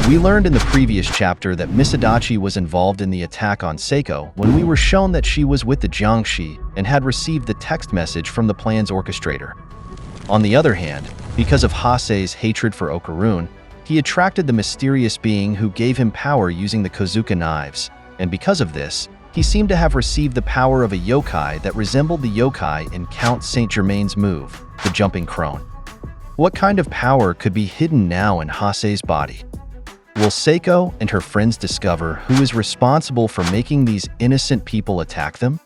We learned in the previous chapter that Miss Adachi was involved in the attack on Seiko when we were shown that she was with the Jiangshi and had received the text message from the plan's orchestrator. On the other hand, because of Hasei's hatred for Okarun, he attracted the mysterious being who gave him power using the Kozuka knives, and because of this, he seemed to have received the power of a yokai that resembled the yokai in Count Saint Germain's move, the jumping crone. What kind of power could be hidden now in Hasei's body? Will Seiko and her friends discover who is responsible for making these innocent people attack them?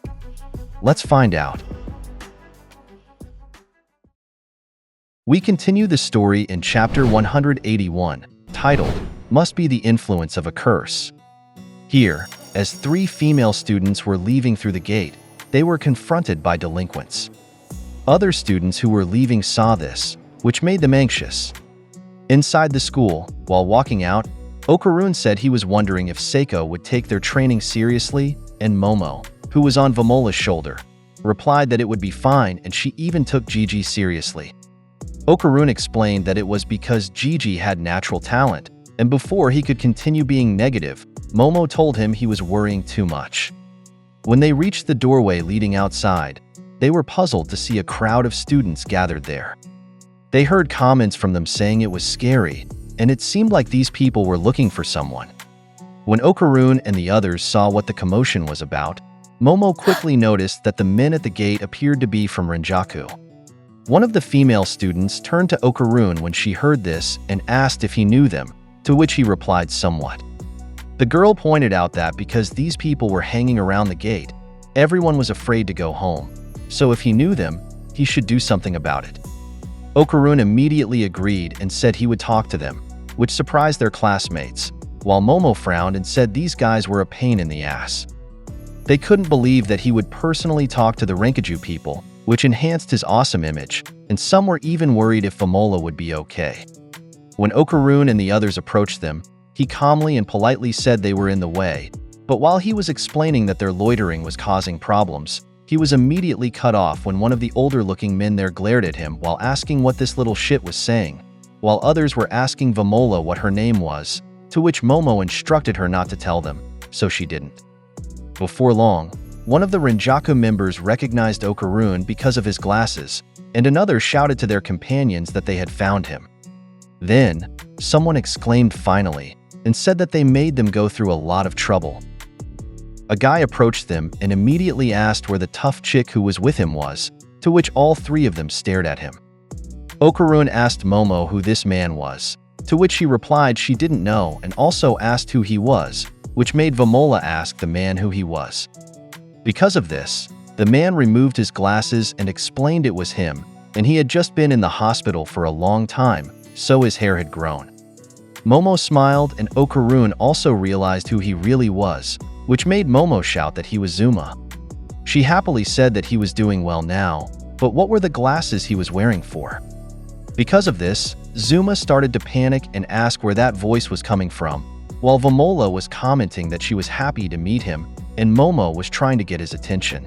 Let's find out. We continue the story in chapter 181, titled, Must Be the Influence of a Curse. Here, as 3 female students were leaving through the gate, they were confronted by delinquents. Other students who were leaving saw this, which made them anxious. Inside the school, while walking out, Okarun said he was wondering if Seiko would take their training seriously, and Momo, who was on Vamola's shoulder, replied that it would be fine, and she even took Jiji seriously. Okarun explained that it was because Jiji had natural talent, and before he could continue being negative, Momo told him he was worrying too much. When they reached the doorway leading outside, they were puzzled to see a crowd of students gathered there. They heard comments from them saying it was scary, and it seemed like these people were looking for someone. When Okarun and the others saw what the commotion was about, Momo quickly noticed that the men at the gate appeared to be from Renjaku. One of the female students turned to Okarun when she heard this and asked if he knew them, to which he replied somewhat. The girl pointed out that because these people were hanging around the gate, everyone was afraid to go home, so if he knew them, he should do something about it. Okarun immediately agreed and said he would talk to them, which surprised their classmates, while Momo frowned and said these guys were a pain in the ass. They couldn't believe that he would personally talk to the Renkaju people, which enhanced his awesome image, and some were even worried if Vamola would be okay. When Okarun and the others approached them, he calmly and politely said they were in the way, but while he was explaining that their loitering was causing problems, he was immediately cut off when one of the older-looking men there glared at him while asking what this little shit was saying, while others were asking Vamola what her name was, to which Momo instructed her not to tell them, so she didn't. Before long, one of the Renjaku members recognized Okarun because of his glasses, and another shouted to their companions that they had found him. Then, someone exclaimed finally, and said that they made them go through a lot of trouble. A guy approached them and immediately asked where the tough chick who was with him was, to which all 3 of them stared at him. Okarun asked Momo who this man was, to which she replied she didn't know and also asked who he was, which made Vamola ask the man who he was. Because of this, the man removed his glasses and explained it was him, and he had just been in the hospital for a long time, so his hair had grown. Momo smiled and Okarun also realized who he really was, which made Momo shout that he was Zuma. She happily said that he was doing well now, but what were the glasses he was wearing for? Because of this, Zuma started to panic and ask where that voice was coming from, while Vamola was commenting that she was happy to meet him and Momo was trying to get his attention.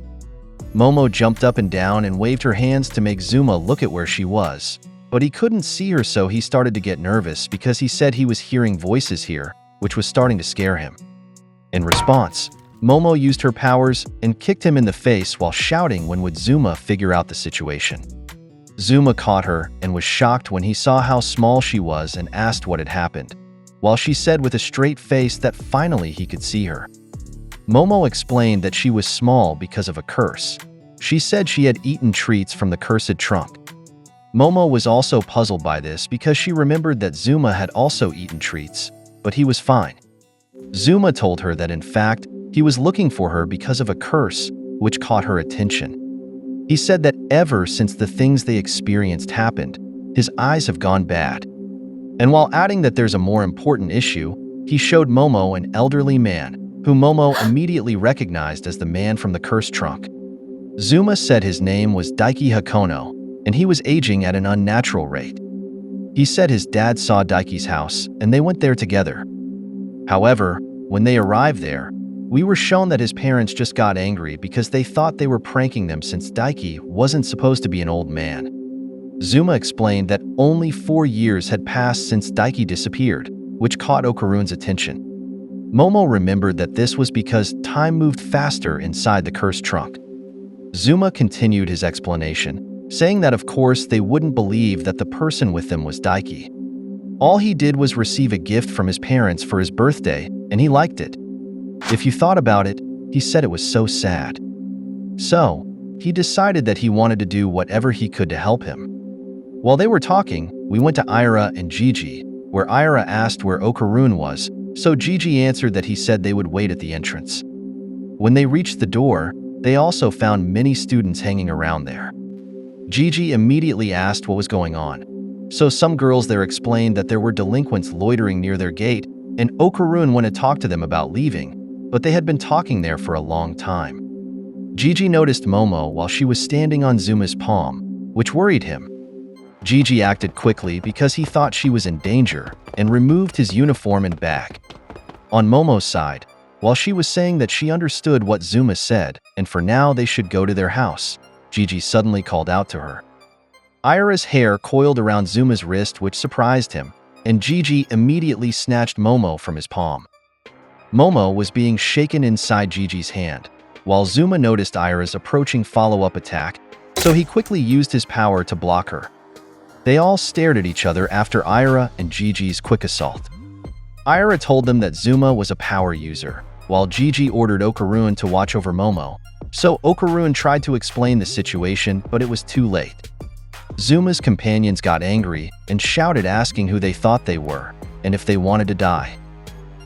Momo jumped up and down and waved her hands to make Zuma look at where she was, but he couldn't see her, so he started to get nervous because he said he was hearing voices here, which was starting to scare him. In response, Momo used her powers and kicked him in the face while shouting when would Zuma figure out the situation. Zuma caught her and was shocked when he saw how small she was and asked what had happened, while she said with a straight face that finally he could see her. Momo explained that she was small because of a curse. She said she had eaten treats from the cursed trunk. Momo was also puzzled by this because she remembered that Zuma had also eaten treats, but he was fine. Zuma told her that in fact, he was looking for her because of a curse, which caught her attention. He said that ever since the things they experienced happened, his eyes have gone bad. And while adding that there's a more important issue, he showed Momo an elderly man, whom Momo immediately recognized as the man from the cursed trunk. Zuma said his name was Daiki Hakono, and he was aging at an unnatural rate. He said his dad saw Daiki's house, and they went there together. However, when they arrived there, we were shown that his parents just got angry because they thought they were pranking them since Daiki wasn't supposed to be an old man. Zuma explained that only 4 years had passed since Daiki disappeared, which caught Okarun's attention. Momo remembered that this was because time moved faster inside the cursed trunk. Zuma continued his explanation, saying that of course they wouldn't believe that the person with them was Daiki. All he did was receive a gift from his parents for his birthday, and he liked it. If you thought about it, he said it was so sad. So, he decided that he wanted to do whatever he could to help him. While they were talking, we went to Aira and Jiji, where Aira asked where Okarun was, so Jiji answered that he said they would wait at the entrance. When they reached the door, they also found many students hanging around there. Jiji immediately asked what was going on. So some girls there explained that there were delinquents loitering near their gate, and Okarun went to talk to them about leaving, but they had been talking there for a long time. Jiji noticed Momo while she was standing on Zuma's palm, which worried him. Jiji acted quickly because he thought she was in danger and removed his uniform and bag. On Momo's side, while she was saying that she understood what Zuma said and for now they should go to their house, Jiji suddenly called out to her. Aira's hair coiled around Zuma's wrist, which surprised him, and Jiji immediately snatched Momo from his palm. Momo was being shaken inside Jiji's hand, while Zuma noticed Aira's approaching follow-up attack, so he quickly used his power to block her. They all stared at each other after Aira and Jiji's quick assault. Aira told them that Zuma was a power user, while Jiji ordered Okarun to watch over Momo, so Okarun tried to explain the situation, but it was too late. Zuma's companions got angry and shouted asking who they thought they were, and if they wanted to die.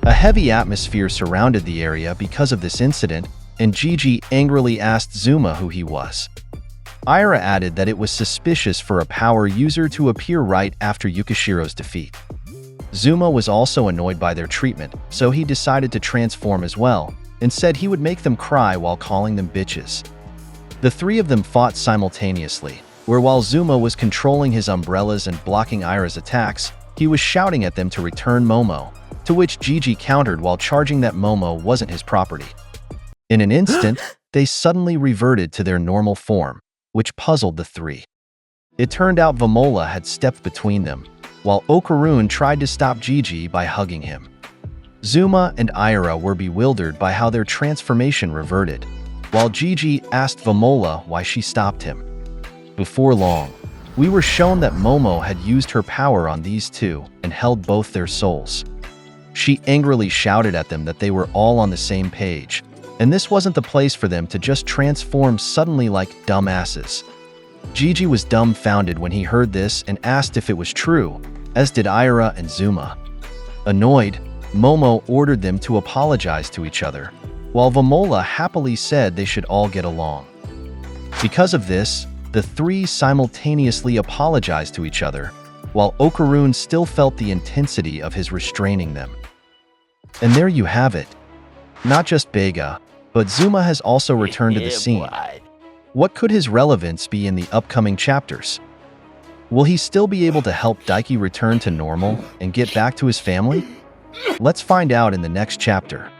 A heavy atmosphere surrounded the area because of this incident, and Jiji angrily asked Zuma who he was. Aira added that it was suspicious for a power user to appear right after Yukishiro's defeat. Zuma was also annoyed by their treatment, so he decided to transform as well, and said he would make them cry while calling them bitches. The three of them fought simultaneously, where while Zuma was controlling his umbrellas and blocking Aira's attacks, he was shouting at them to return Momo, to which Jiji countered while charging that Momo wasn't his property. In an instant, they suddenly reverted to their normal form, which puzzled the three. It turned out Vamola had stepped between them, while Okarun tried to stop Jiji by hugging him. Zuma and Aira were bewildered by how their transformation reverted, while Jiji asked Vamola why she stopped him. Before long, we were shown that Momo had used her power on these two and held both their souls. She angrily shouted at them that they were all on the same page, and this wasn't the place for them to just transform suddenly like dumbasses. Jiji was dumbfounded when he heard this and asked if it was true, as did Aira and Zuma. Annoyed, Momo ordered them to apologize to each other, while Vamola happily said they should all get along. Because of this, the three simultaneously apologized to each other, while Okarun still felt the intensity of his restraining them. And there you have it. Not just Bega, but Zuma has also returned to the scene. What could his relevance be in the upcoming chapters? Will he still be able to help Daiki return to normal and get back to his family? Let's find out in the next chapter.